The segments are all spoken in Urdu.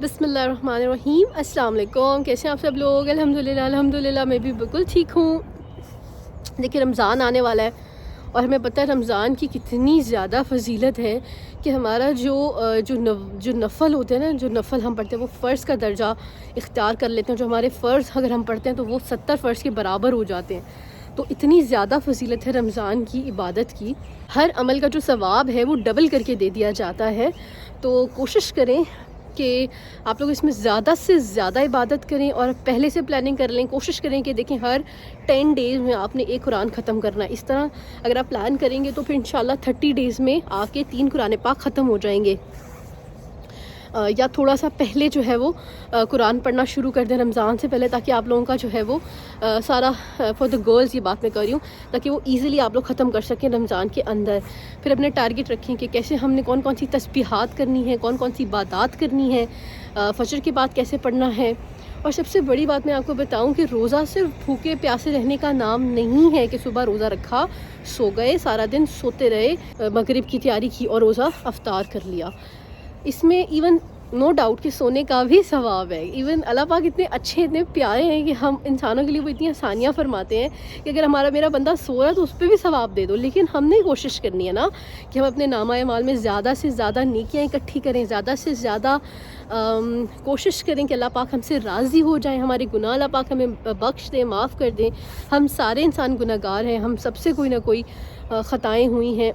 بسم اللہ الرحمن الرحیم. السلام علیکم. کیسے ہیں آپ سب لوگ؟ الحمدللہ میں بھی بالکل ٹھیک ہوں. دیکھیں رمضان آنے والا ہے اور ہمیں پتہ ہے رمضان کی کتنی زیادہ فضیلت ہے کہ ہمارا جو نفل ہوتے ہیں نا، جو نفل ہم پڑھتے ہیں وہ فرض کا درجہ اختیار کر لیتے ہیں. جو ہمارے فرض اگر ہم پڑھتے ہیں تو وہ 70 فرض کے برابر ہو جاتے ہیں. تو اتنی زیادہ فضیلت ہے رمضان کی عبادت کی. ہر عمل کا جو ثواب ہے وہ ڈبل کر کے دے دیا جاتا ہے. تو کوشش کریں کہ آپ لوگ اس میں زیادہ سے زیادہ عبادت کریں اور پہلے سے پلاننگ کر لیں. کوشش کریں کہ دیکھیں ہر 10 ڈیز میں آپ نے ایک قرآن ختم کرنا ہے. اس طرح اگر آپ پلان کریں گے تو پھر انشاءاللہ 30 ڈیز میں آپ کے 3 قرآن پاک ختم ہو جائیں گے. یا تھوڑا سا پہلے جو ہے وہ قرآن پڑھنا شروع کر دیں رمضان سے پہلے، تاکہ آپ لوگوں کا جو ہے وہ سارا فار دا گرلز یہ بات میں کر رہی ہوں، تاکہ وہ ایزیلی آپ لوگ ختم کر سکیں رمضان کے اندر. پھر اپنے ٹارگٹ رکھیں کہ کیسے ہم نے کون کون سی تسبیحات کرنی ہے، کون کون سی عبادات کرنی ہے، فجر کے بعد کیسے پڑھنا ہے. اور سب سے بڑی بات میں آپ کو بتاؤں کہ روزہ صرف بھوکے پیاسے رہنے کا نام نہیں ہے کہ صبح روزہ رکھا، سو گئے، سارا دن سوتے رہے، مغرب کی تیاری کی اور روزہ افطار کر لیا. اس میں ایون نو ڈاؤٹ کہ سونے کا بھی ثواب ہے. ایون اللہ پاک اتنے اچھے اتنے پیارے ہیں کہ ہم انسانوں کے لیے وہ اتنی آسانیاں فرماتے ہیں کہ اگر میرا بندہ سو رہا ہے تو اس پہ بھی ثواب دے دو. لیکن ہم نے کوشش کرنی ہے نا کہ ہم اپنے نامہ اعمال میں زیادہ سے زیادہ نیکیاں اکٹھی کریں، زیادہ سے زیادہ کوشش کریں کہ اللہ پاک ہم سے راضی ہو جائیں، ہمارے گناہ اللہ پاک ہمیں بخش دیں، معاف کر دیں. ہم سارے انسان گناہ گار ہیں، ہم سب سے کوئی نہ کوئی خطائیں ہوئی ہیں.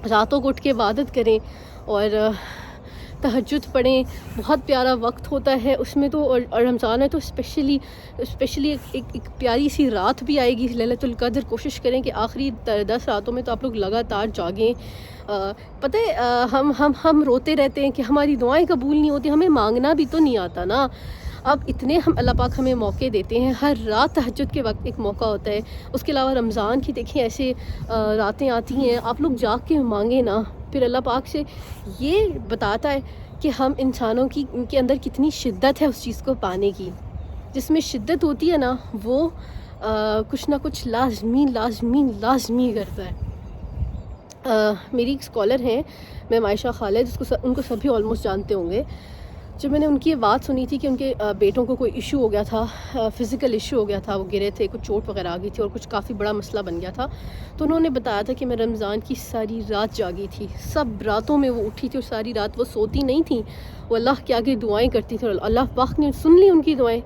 راتوں کو اٹھ کے عبادت کریں اور تہجد پڑھیں. بہت پیارا وقت ہوتا ہے اس میں تو، اور رمضان ہے تو اسپیشلی ایک پیاری سی رات بھی آئے گی لیلۃ القدر. کوشش کریں کہ آخری 10 راتوں میں تو آپ لوگ لگاتار جاگیں. پتہ ہے ہم روتے رہتے ہیں کہ ہماری دعائیں قبول نہیں ہوتی، ہمیں مانگنا بھی تو نہیں آتا نا. اب اتنے اللہ پاک ہمیں موقع دیتے ہیں، ہر رات تہجد کے وقت ایک موقع ہوتا ہے. اس کے علاوہ رمضان کی دیکھیں ایسے راتیں آتی ہیں، آپ لوگ جاگ کے مانگیں نا. پھر اللہ پاک سے یہ بتاتا ہے کہ ہم انسانوں کی ان کے اندر کتنی شدت ہے اس چیز کو پانے کی. جس میں شدت ہوتی ہے نا وہ کچھ نہ کچھ لازمی کرتا ہے. میری ایک اسکالر ہیں میم عائشہ خالد، ان کو سبھی آلموسٹ جانتے ہوں گے. جب میں نے ان کی یہ بات سنی تھی کہ ان کے بیٹوں کو کوئی ایشو ہو گیا تھا، فزیکل ایشو ہو گیا تھا، وہ گرے تھے، کچھ چوٹ وغیرہ آ گئی تھی اور کچھ کافی بڑا مسئلہ بن گیا تھا، تو انہوں نے بتایا تھا کہ میں رمضان کی ساری رات جاگی تھی. سب راتوں میں وہ اٹھی تھی اور ساری رات وہ سوتی نہیں تھیں، وہ اللہ کے آگے دعائیں کرتی تھیں اور اللہ پاک نے سن لی ان کی دعائیں.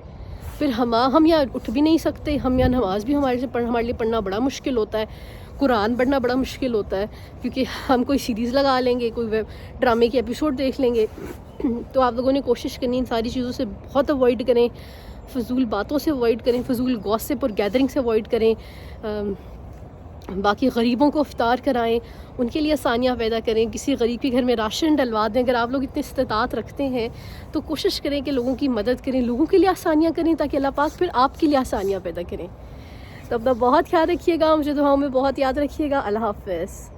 پھر ہم یا اٹھ بھی نہیں سکتے، ہم یا نماز بھی ہمارے لیے پڑھنا بڑا مشکل ہوتا ہے، قرآن پڑھنا بڑا مشکل ہوتا ہے، کیونکہ ہم کوئی سیریز لگا لیں گے، کوئی ڈرامے کے ایپیسوڈ دیکھ لیں گے. تو آپ لوگوں نے کوشش کرنی ان ساری چیزوں سے بہت اوائڈ کریں، فضول باتوں سے اوائڈ کریں، فضول گوسپ اور گیدرنگ سے اوائڈ کریں. باقی غریبوں کو افطار کرائیں، ان کے لیے آسانیاں پیدا کریں، کسی غریب کے گھر میں راشن ڈلوا دیں. اگر آپ لوگ اتنے استطاعت رکھتے ہیں تو کوشش کریں کہ لوگوں کی مدد کریں، لوگوں کے لیے آسانیاں کریں، تاکہ اللہ پاک پھر آپ کے لیے آسانیاں پیدا کریں. تو اپنا بہت خیال رکھیے گا، مجھے دعاؤں میں بہت یاد رکھیے گا. اللہ حافظ.